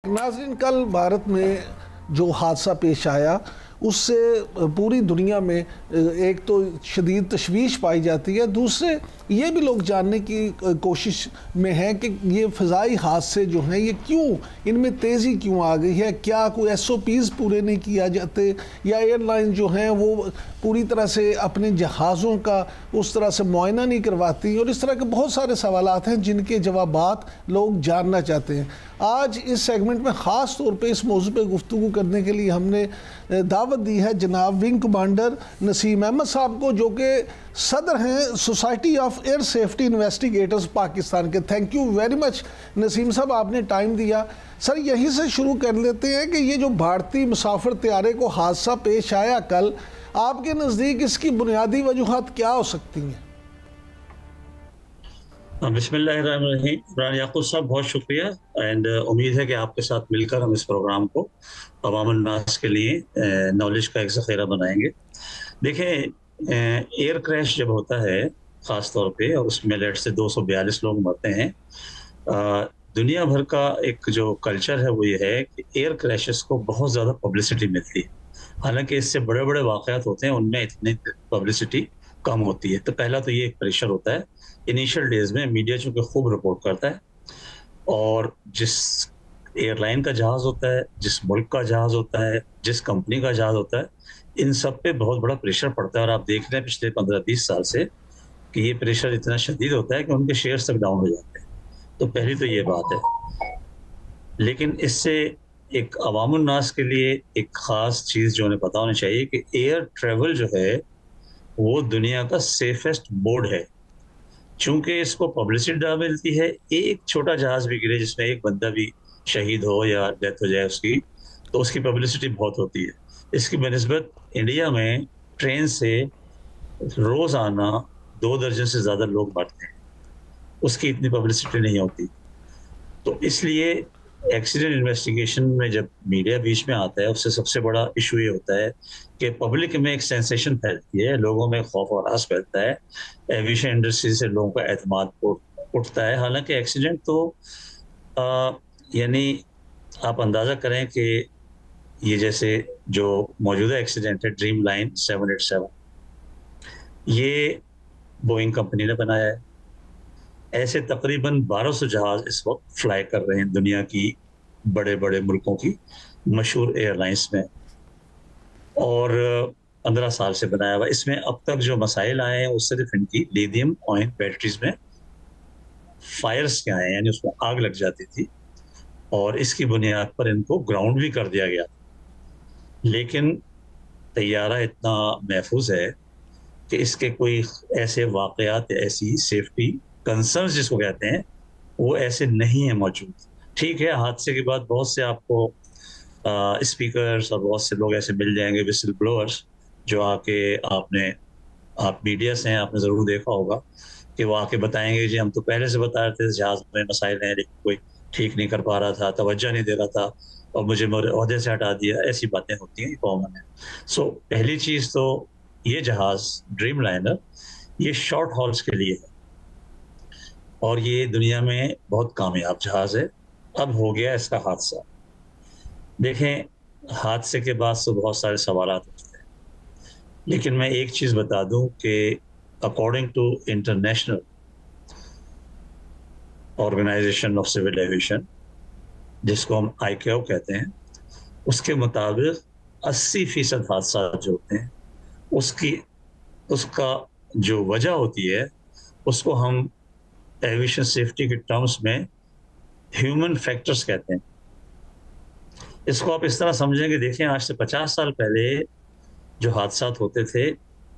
नाज़रीन, कल भारत में जो हादसा पेश आया उससे पूरी दुनिया में एक तो शदीद तशवीश पाई जाती है, दूसरे ये भी लोग जानने की कोशिश में हैं कि ये फ़िज़ाई हादसे जो हैं ये क्यों, इनमें तेज़ी क्यों आ गई है। क्या कोई SOPs पूरे नहीं किया जाते या एयरलाइन जो हैं वो पूरी तरह से अपने जहाज़ों का उस तरह से मुआयना नहीं करवाती, और इस तरह के बहुत सारे सवालात हैं जिनके जवाबात लोग जानना चाहते हैं। आज इस सेगमेंट में ख़ास तौर पे इस मौजू पे गुफ्तगू करने के लिए हमने दावत दी है जनाब विंग कमांडर नसीम अहमद साहब को, जो कि सदर हैं society of air safety investigators Pakistan के। Thank you very much Naseem साहब, आपने टाइम दिया। सर, यहीं से शुरू कर लेते हैं कि ये जो भारतीय मुसाफिर तैयारे को हादसा पेश आया कल, आपके नज़दीक इसकी बुनियादी वजूहात क्या हो सकती हैं? बिस्मिल्लाहिर्रहमानिर्रहीम। इमरान याकूब साहब, बहुत शुक्रिया एंड उम्मीद है कि आपके साथ मिलकर हम इस प्रोग्राम को अवामुन नास के लिए नॉलेज का एक ज़ख़ीरा बनाएंगे। देखें, एयर क्रैश जब होता है ख़ास तौर पे, और उसमें लेट से 242 लोग मरते हैं, दुनिया भर का एक जो कल्चर है वो ये है कि एयर क्रैशेस को बहुत ज़्यादा पब्लिसिटी मिलती है। हालांकि इससे बड़े बड़े वाक़यात होते हैं, उनमें इतनी पब्लिसिटी कम होती है। तो पहला तो ये एक प्रेशर होता है इनिशियल डेज में, मीडिया चूंकि खूब रिपोर्ट करता है, और जिस एयरलाइन का जहाज होता है, जिस मुल्क का जहाज होता है, जिस कंपनी का जहाज होता है, इन सब पे बहुत बड़ा प्रेशर पड़ता है। और आप देख रहे हैं पिछले 15-20 साल से कि ये प्रेशर इतना शदीद होता है कि उनके शेयर्स तक डाउन हो जाते हैं। तो पहली तो ये बात है। लेकिन इससे एक अवामुन नास के लिए एक ख़ास चीज़ जो उन्हें पता होनी चाहिए कि एयर ट्रेवल जो है वो दुनिया का सेफेस्ट मोड है। चूंकि इसको पब्लिसिटी ज़्यादा मिलती है, एक छोटा जहाज भी गिरे जिसमें एक बंदा भी शहीद हो या डेथ हो जाए उसकी, तो उसकी पब्लिसिटी बहुत होती है। इसकी बनिस्बत इंडिया में ट्रेन से रोज आना 2 दर्जन से ज़्यादा लोग मरते हैं, उसकी इतनी पब्लिसिटी नहीं होती। तो इसलिए एक्सीडेंट इन्वेस्टिगेशन में जब मीडिया बीच में आता है, उससे सबसे बड़ा इशू ये होता है कि पब्लिक में एक सेंसेशन फैलती है, लोगों में खौफ और हरास फैलता है, एविएशन इंडस्ट्री से लोगों का एतमाद उठता है। हालांकि एक्सीडेंट तो यानी आप अंदाज़ा करें कि ये जैसे जो मौजूदा एक्सीडेंट है ड्रीम लाइन 787, ये बोइंग कंपनी ने बनाया है। ऐसे तकरीबन 1200 जहाज इस वक्त फ्लाई कर रहे हैं दुनिया की बड़े बड़े मुल्कों की मशहूर एयरलाइंस में, और 15 साल से बनाया हुआ। इसमें अब तक जो मसाइल आए हैं वो सिर्फ इनकी लिथियम आयन बैटरीज में फायर्स के आए हैं, यानी उसमें आग लग जाती थी, और इसकी बुनियाद पर इनको ग्राउंड भी कर दिया गया। लेकिन तैयारा इतना महफूज है कि इसके कोई ऐसे वाकयात, ऐसी सेफ्टी कंसर्न्स जिसको कहते हैं, वो ऐसे नहीं है मौजूद। ठीक है, हादसे के बाद बहुत से आपको स्पीकर्स और बहुत से लोग ऐसे मिल जाएंगे, विसल ब्लोअर्स, जो आके आप मीडिया से हैं, आपने ज़रूर देखा होगा कि वो आके बताएंगे जी हम तो पहले से बता रहे थे जहाज में मसाइल हैं, लेकिन कोई ठीक नहीं कर पा रहा था, तवज्जो नहीं दे रहा था और मुझे मेरे ओहदे से हटा दिया। ऐसी बातें होती हैं, कॉमन है। सो पहली चीज़ तो ये जहाज ड्रीम लाइनर ये शॉर्ट हॉल्स के लिए है, और ये दुनिया में बहुत कामयाब जहाज है। अब हो गया इसका हादसा। देखें, हादसे के बाद तो बहुत सारे सवाल उठते हैं, लेकिन मैं एक चीज़ बता दूं कि according to International Organization of Civil Aviation, जिसको हम ICAO कहते हैं, उसके मुताबिक 80% हादसा जो होते हैं उसका जो वजह होती है उसको हम एविएशन सेफ्टी के टर्म्स में ह्यूमन फैक्टर्स कहते हैं। इसको आप इस तरह समझें कि देखें, आज से 50 साल पहले जो हादसा होते थे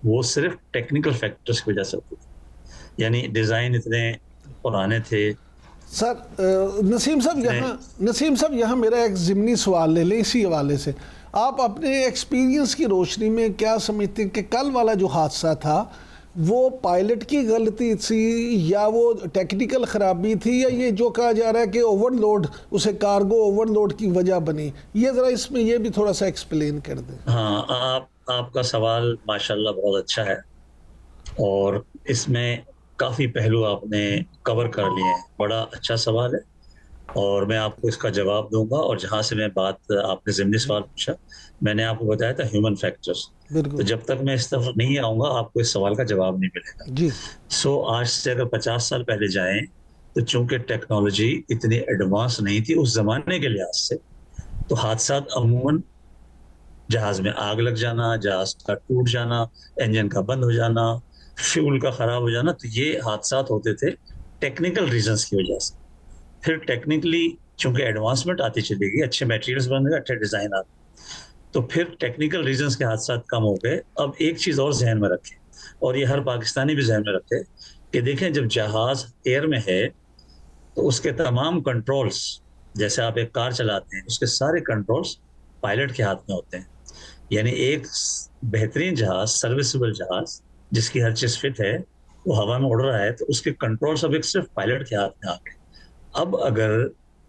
वो सिर्फ टेक्निकल फैक्टर्स की वजह से होते थे, यानी डिज़ाइन इतने पुराने थे। सर नसीम साहब यहाँ मेरा एक ज़िमनी सवाल ले लें इसी हवाले से। आप अपने एक्सपीरियंस की रोशनी में क्या समझते हैं कि कल वाला जो हादसा था वो पायलट की गलती थी या वो टेक्निकल ख़राबी थी, या ये जो कहा जा रहा है कि ओवरलोड, उसे कार्गो ओवरलोड की वजह बनी? ये ज़रा इसमें ये भी थोड़ा सा एक्सप्लेन कर दें। हाँ, आपका सवाल माशाल्लाह बहुत अच्छा है, और इसमें काफ़ी पहलू आपने कवर कर लिए हैं। बड़ा अच्छा सवाल है। और मैं आपको इसका जवाब दूंगा। और जहां से मैं बात, आपने ज़िमनी सवाल पूछा, मैंने आपको बताया था ह्यूमन फैक्टर्स। तो बिल्कुल। जब तक मैं इस तरफ नहीं आऊंगा आपको इस सवाल का जवाब नहीं मिलेगा। जी। सो आज से अगर 50 साल पहले जाएं, तो चूंकि टेक्नोलॉजी इतनी एडवांस नहीं थी उस जमाने के लिहाज से, तो हादसा अमूमन जहाज में आग लग जाना, जहाज का टूट जाना, इंजन का बंद हो जाना, फ्यूल का खराब हो जाना, तो ये हादसा होते थे टेक्निकल रीजंस की वजह से। फिर टेक्निकली चूंकि एडवांसमेंट आती चली गई, अच्छे मटेरियल्स बन गए, अच्छे डिजाइन आते, तो फिर टेक्निकल रीजंस के हादसा कम हो गए। अब एक चीज और जहन में रखें, और ये हर पाकिस्तानी भी जहन में रखे, कि देखें जब जहाज एयर में है तो उसके तमाम कंट्रोल्स, जैसे आप एक कार चलाते हैं उसके सारे कंट्रोल्स पायलट के हाथ में होते हैं। यानी एक बेहतरीन जहाज, सर्विसेबल जहाज जिसकी हर चीज फिट है, वो हवा में उड़ रहा है, तो उसके कंट्रोल सब एक सिर्फ पायलट के हाथ में आ गए। अब अगर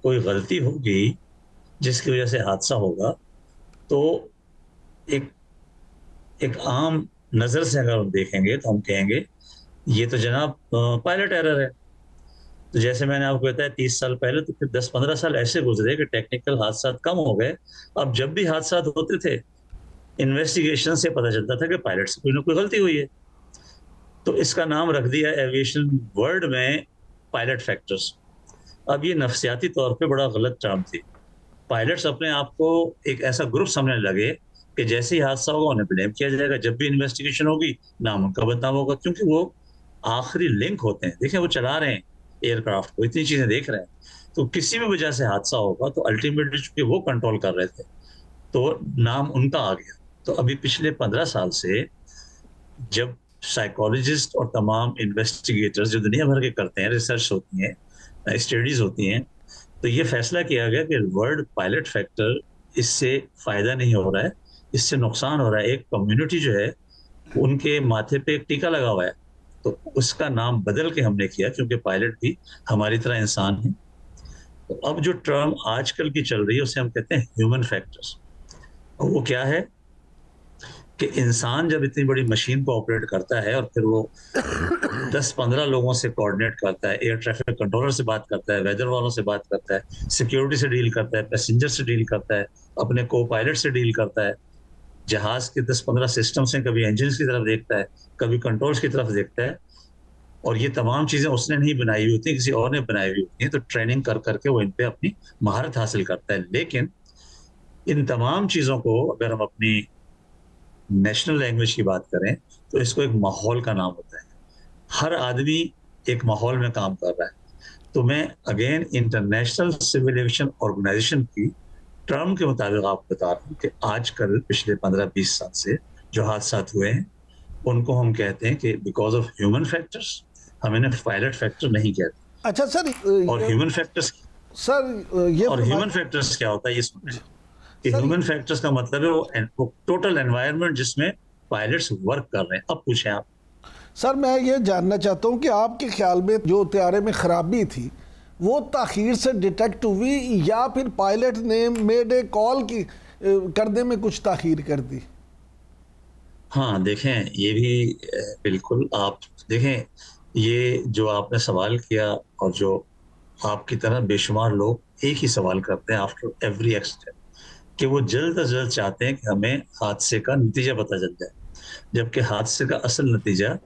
कोई गलती होगी जिसकी वजह से हादसा होगा, तो एक एक आम नजर से अगर हम देखेंगे तो हम कहेंगे ये तो जनाब पायलट एरर है। तो जैसे मैंने आपको बताया 30 साल पहले, तो फिर 10-15 साल ऐसे गुजरे कि टेक्निकल हादसा कम हो गए। अब जब भी हादसा होते थे, इन्वेस्टिगेशन से पता चलता था कि पायलट से कोई ना कोई गलती हुई है। तो इसका नाम रख दिया एविएशन वर्ल्ड में पायलट फैक्टर्स। अब ये नफसियाती तौर पे बड़ा गलत टर्म थी। पायलट्स अपने आप को एक ऐसा ग्रुप समझने लगे कि जैसे ही हादसा होगा उन्हें ब्लेम किया जाएगा, जब भी इन्वेस्टिगेशन होगी नाम उनका बदनाम होगा, क्योंकि वो आखिरी लिंक होते हैं। देखिए वो चला रहे हैं एयरक्राफ्ट को, इतनी चीजें देख रहे हैं, तो किसी भी वजह से हादसा होगा तो अल्टीमेटली चूंकि वो कंट्रोल कर रहे थे, तो नाम उनका आ गया। तो अभी पिछले 15 साल से जब साइकोलॉजिस्ट और तमाम इन्वेस्टिगेटर्स जो दुनिया भर के करते हैं, रिसर्च होती हैं, स्टडीज होती हैं, तो ये फैसला किया गया कि वर्ल्ड पायलट फैक्टर, इससे फायदा नहीं हो रहा है, इससे नुकसान हो रहा है। एक कम्युनिटी जो है उनके माथे पे एक टीका लगा हुआ है, तो उसका नाम बदल के हमने किया, क्योंकि पायलट भी हमारी तरह इंसान है। तो अब जो टर्म आजकल की चल रही है उसे हम कहते हैं ह्यूमन फैक्टर्स। वो क्या है कि इंसान जब इतनी बड़ी मशीन को ऑपरेट करता है और फिर वो 10-15 लोगों से कोऑर्डिनेट करता है, एयर ट्रैफिक कंट्रोलर से बात करता है, वेदर वालों से बात करता है, सिक्योरिटी से डील करता है, पैसेंजर से डील करता है, अपने को पायलट से डील करता है, जहाज के 10-15 सिस्टम से कभी इंजन की तरफ देखता है, कभी कंट्रोल्स की तरफ देखता है, और ये तमाम चीजें उसने नहीं बनाई हुई होती, किसी और ने बनाई हुई होती है। तो ट्रेनिंग कर करके वो इन पे अपनी महारत हासिल करता है। लेकिन इन तमाम चीजों को अगर हम अपनी नेशनल लैंग्वेज की बात करें, तो इसको एक माहौल का नाम होता है। हर आदमी एक माहौल में काम कर रहा है। तो मैं again International Civil Aviation Organization की टर्म के मुताबिक आपको बता रहा हूँ कि आजकल पिछले 15-20 साल से जो हादसा हुए हैं उनको हम कहते हैं कि बिकॉज ऑफ ह्यूमन फैक्टर्स, हम इन्हें पायलट फैक्टर नहीं कहते। अच्छा सर, और ह्यूमन फैक्टर्स, सर ये और ह्यूमन फैक्टर्स क्या होता है ये सुन, कि सर ह्यूमन फैक्टर्स का मतलब है वो टोटल एनवायरनमेंट जिसमें पायलट्स वर्क कर रहे हैं। अब पूछें आप। सर मैं ये जानना चाहता हूँ कि आपके ख्याल में जो त्यारे में खराबी थी वो ताखीर से डिटेक्ट हुई, या फिर पायलट ने मेड ए कॉल की करने में कुछ ताखीर कर दी? हाँ देखें, ये भी बिल्कुल आप देखें, ये जो आपने सवाल किया और जो आपकी तरह बेशुमार लोग एक ही सवाल करते हैं आफ्टर एवरी एक्सीडेंट, कि वो जल्द से जल्द चाहते हैं कि हमें हादसे का नतीजा पता चल जाए, जबकि हादसे का असल नतीजा,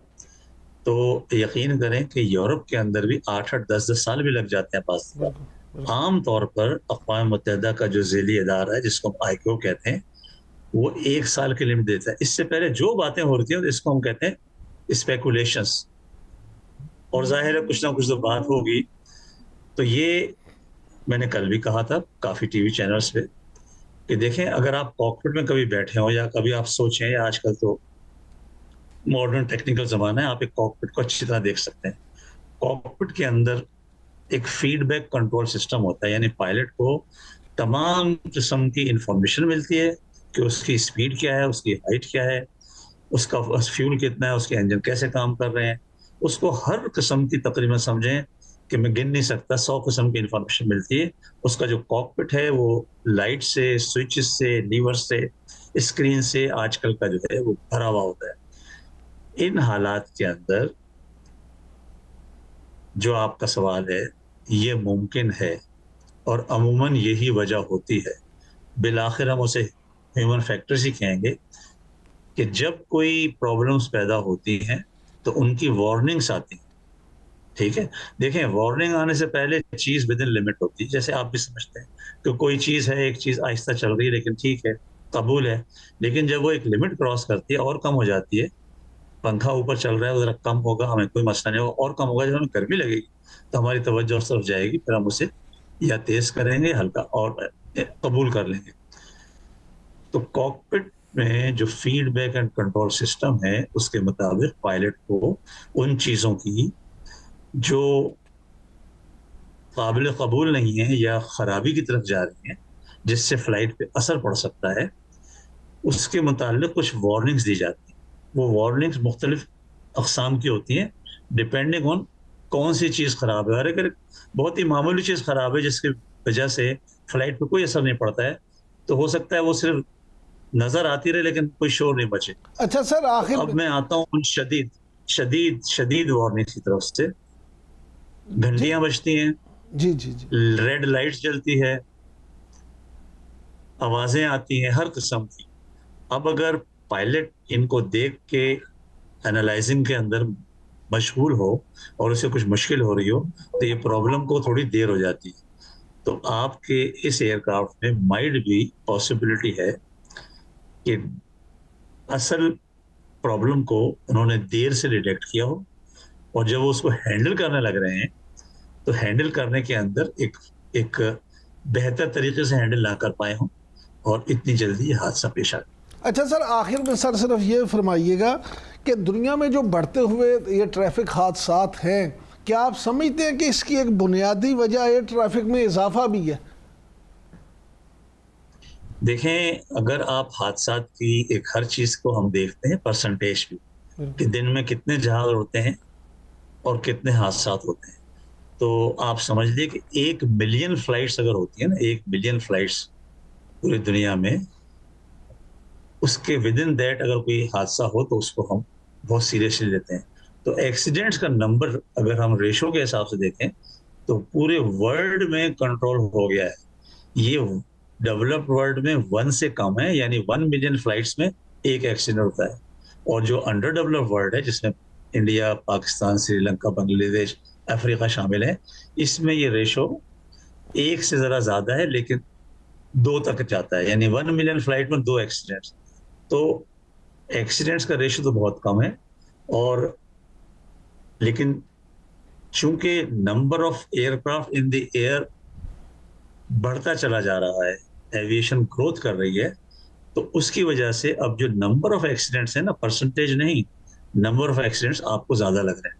तो यकीन करें कि यूरोप के अंदर भी 8-8 10-10 साल भी लग जाते हैं पास। आम तौर पर अक़वाम मुत्तहिदा का जो ज़ेली इदारा है जिसको हम ICAO कहते हैं, वो 1 साल की लिमिट देता है। इससे पहले जो बातें हो रही थी इसको हम कहते हैं स्पेकुलेशंस, और जाहिर है कुछ ना कुछ तो बात होगी। तो ये मैंने कल भी कहा था काफ़ी टीवी चैनल्स पे कि देखें, अगर आप कॉकपिट में कभी बैठे हो या कभी आप सोचें, या आजकल तो मॉडर्न टेक्निकल ज़माना है, आप एक कॉकपिट को अच्छी तरह देख सकते हैं। कॉकपिट के अंदर एक फीडबैक कंट्रोल सिस्टम होता है, यानी पायलट को तमाम किस्म की इंफॉर्मेशन मिलती है कि उसकी स्पीड क्या है, उसकी हाइट क्या है, उसका फ्यूल कितना है, उसके इंजन कैसे काम कर रहे हैं। उसको हर किस्म की, तकरीबन समझें कि मैं गिन नहीं सकता, 100 किस्म की इंफॉर्मेशन मिलती है। उसका जो कॉकपिट है वो लाइट से, स्विचेस से, लीवर से, स्क्रीन से आजकल का जो है वो भरा हुआ होता है। इन हालात के अंदर जो आपका सवाल है, ये मुमकिन है और अमूमन यही वजह होती है। बिलाखिर हम उसे ह्यूमन फैक्टर्स ही कहेंगे कि जब कोई प्रॉब्लम्स पैदा होती हैं तो उनकी वार्निंग्स आती हैं। ठीक है, देखें, वार्निंग आने से पहले चीज विद इन लिमिट होती है। जैसे आप भी समझते हैं कि कोई चीज है, एक चीज आहिस्ता चल रही है लेकिन ठीक है, कबूल है, लेकिन जब वो एक लिमिट क्रॉस करती है और कम हो जाती है, पंखा ऊपर चल रहा है, जरा कम होगा, हमें कोई मसला नहीं होगा, और कम होगा, जब हमें गर्मी लगेगी तो हमारी तवज्जो उस तरफ जाएगी, फिर हम उसे या तेज करेंगे हल्का और कबूल कर लेंगे। तो कॉकपिट में जो फीडबैक एंड कंट्रोल सिस्टम है उसके मुताबिक पायलट को उन चीजों की जो काबिल कबूल नहीं है या खराबी की तरफ जा रही है, जिससे फ्लाइट पे असर पड़ सकता है, उसके मुताल्लिक कुछ वार्निंग्स दी जाती हैं। वो वार्निंग्स मुख्तलिफ अकसाम की होती हैं, डिपेंडिंग ऑन कौन सी चीज़ खराब है। और अगर बहुत ही मामूली चीज़ खराब है जिसकी वजह से फ्लाइट पे कोई असर नहीं पड़ता है, तो हो सकता है वो सिर्फ नजर आती रहे लेकिन कोई शोर नहीं बचे। अच्छा सर, आखिर अब मैं आता हूँ उन शदीद शदीद शदीद वार्निंग की तरफ से। जी घंटियां बजती हैं, जी जी जी। रेड लाइट्स जलती है, आवाजें आती हैं हर किस्म की। अब अगर पायलट इनको देख के एनालाइजिंग के अंदर मशगूल हो और उसे कुछ मुश्किल हो रही हो, तो ये प्रॉब्लम को थोड़ी देर हो जाती है। तो आपके इस एयरक्राफ्ट में माइट भी पॉसिबिलिटी है कि असल प्रॉब्लम को उन्होंने देर से डिटेक्ट किया हो, और जब वो उसको हैंडल करने लग रहे हैं तो हैंडल करने के अंदर एक एक बेहतर तरीके से हैंडल ना कर पाए हों और इतनी जल्दी ये हादसा पेश आ गया। अच्छा सर, आखिर में सर सिर्फ ये फरमाइएगा कि दुनिया में जो बढ़ते हुए ये ट्रैफिक हादसात हैं, क्या आप समझते हैं कि इसकी एक बुनियादी वजह एयर ट्रैफिक में इजाफा भी है? देखें, अगर आप हादसात की एक हर चीज को हम देखते हैं परसेंटेज भी, कि दिन में कितने जहाज उड़ते हैं और कितने हादसात होते हैं, तो आप समझ लीजिए कि 1 मिलियन फ्लाइट्स अगर होती है ना, 1 मिलियन फ्लाइट्स पूरी दुनिया में, उसके विद इन दैट अगर कोई हादसा हो तो उसको हम बहुत सीरियसली लेते हैं। तो एक्सीडेंट्स का नंबर अगर हम रेशो के हिसाब से देखें तो पूरे वर्ल्ड में कंट्रोल हो गया है। ये डेवलप्ड वर्ल्ड में 1 से कम है, यानी 1 मिलियन फ्लाइट्स में एक एक्सीडेंट होता है। और जो अंडर डेवलप्ड वर्ल्ड है, जिसमें इंडिया, पाकिस्तान, श्रीलंका, बांग्लादेश, अफ्रीका शामिल है, इसमें ये रेशो 1 से जरा ज्यादा है, लेकिन 2 तक जाता है, यानी 1 मिलियन फ्लाइट में 2 एक्सीडेंट्स। तो एक्सीडेंट्स का रेशो तो बहुत कम है। और लेकिन चूंकि number of aircraft in the air बढ़ता चला जा रहा है, एविएशन ग्रोथ कर रही है, तो उसकी वजह से अब जो नंबर ऑफ एक्सीडेंट्स है ना, परसेंटेज नहीं, नंबर ऑफ एक्सीडेंट्स आपको ज्यादा लग रहे हैं।